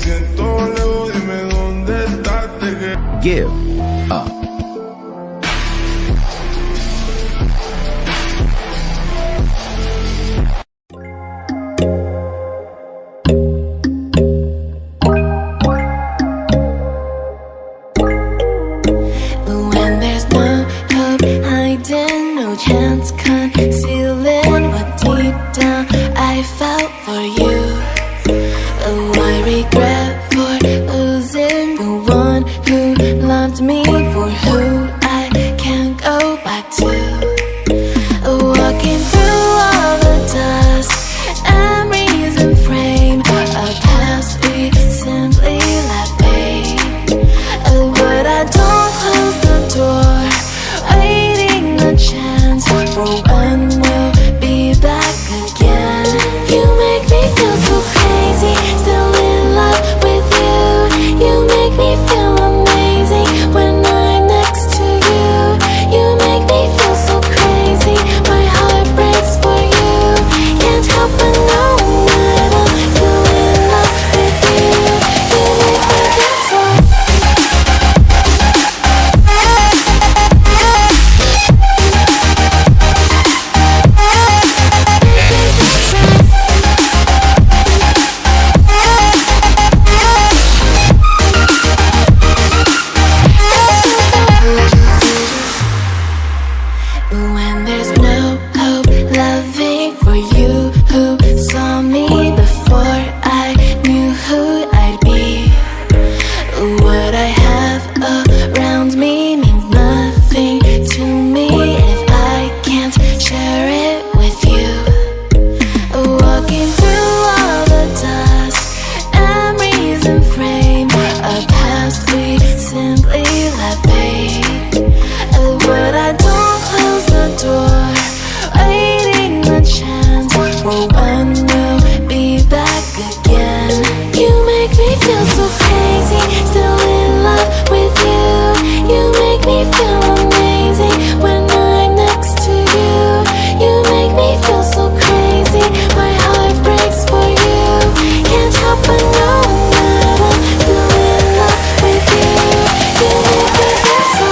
siento lejos, dime dónde estás. Give up. When there's no hope hiding, no chance concealing what deep down I felt for you. Oh, I regret for losing the one who loved me, for who I can't go back to. Walking through all the dust, memories and frame, a past we simply let fade. Oh, but I don't close the door, waiting a chance for when we'll be back again. You make me feel so crazy, still in love with you. You make me feel amazing when I'm next to you. You make me feel so crazy, my heart breaks for you. Can't help but know that I'm still in love with you. You make me feel so. When there's no hope loving for you who saw me before I knew who I'd be. What I have around me means nothing to me if I can't share it with you. Walking through all the dust, memories and frame, a past we simply let fade. But I don't close the door, waiting a chance for when we'll be back again. You make me feel so crazy, still in love with you. You make me feel amazing when I'm next to you. You make me feel so crazy, my heart breaks for you. Can't help but know that I'm still in love with you. You make me feel so.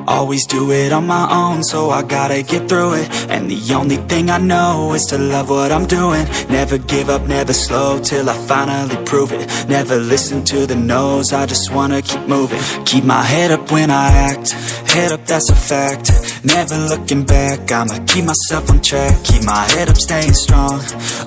Always do it on my own, so I gotta get through it. And the only thing I know is to love what I'm doing. Never give up, never slow, till I finally prove it. Never listen to the no's, I just wanna keep moving. Keep my head up when I act, head up, that's a fact. Never looking back, I'ma keep myself on track. Keep my head up, staying strong,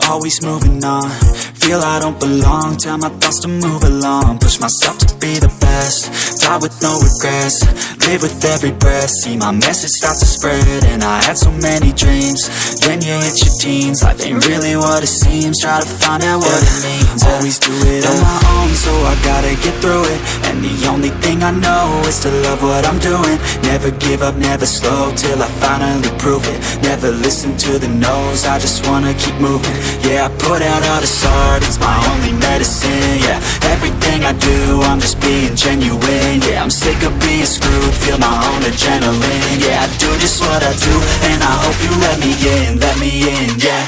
always moving on. Feel I don't belong, tell my thoughts to move along. Push myself to be the best, die with no regrets. Live with every breath, see my message start to spread. And I had so many dreams, then you hit your teens. Life ain't really what it seems, try to find out what it means. Always do it on my own, so I gotta get through it. And the only thing I know is to love what I'm doing. Never give up, never slow, till I finally prove it. Never listen to the no's, I just wanna keep moving. Yeah, I put out all this art, it's my only medicine. Yeah, everything I do, I'm just being genuine. Yeah, I'm sick of being screwed, feel my own adrenaline. Yeah, I do just what I do, and I hope you let me in, yeah.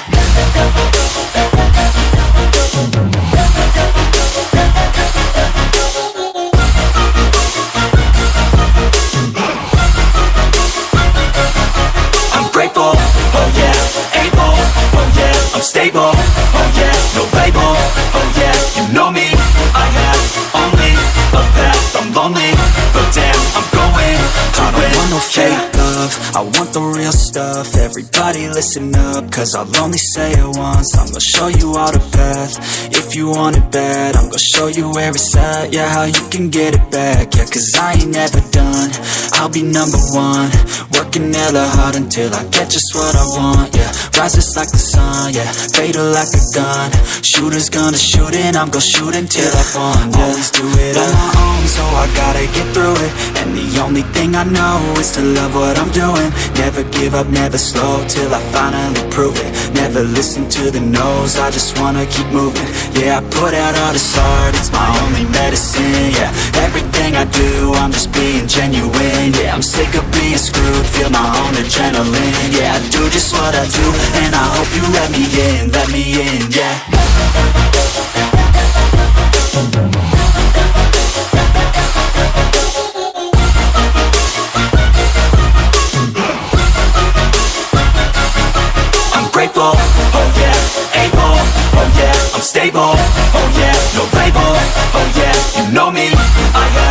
I'm grateful, oh yeah, able, oh yeah, I'm stable, oh yeah, no label, oh yeah, you know me, I have only a path, I'm lonely, but damn, I'm going to win. I don't want no fake love, love, I want the real stuff. Everybody listen up, cause I'll only say it once. I'm gonna show you all the path. If you want it bad, I'm gonna show you where it's at. Yeah, how you can get it back. Yeah, cause I ain't never done. I'll be number one, working hella hard until I get just what I want. Yeah, rises like the sun, yeah, fatal like a gun. Shooter's gonna shoot and I'm gonna shoot until I won. Yeah, always do it on my own, so I gotta get through it. And the only thing I know is to love what I'm doing. Never give up, never slow, till I finally prove it. Never listen to the no's, I just wanna keep moving. Yeah, I put out all this art, it's my only medicine. Yeah, everything I do, I'm just being genuine. Yeah, I'm sick of being screwed, feel my own adrenaline. Yeah, I do just what I do, and I hope you let me in, yeah. Grateful, oh yeah, able, oh yeah, I'm stable, oh yeah, no label, oh yeah, you know me, I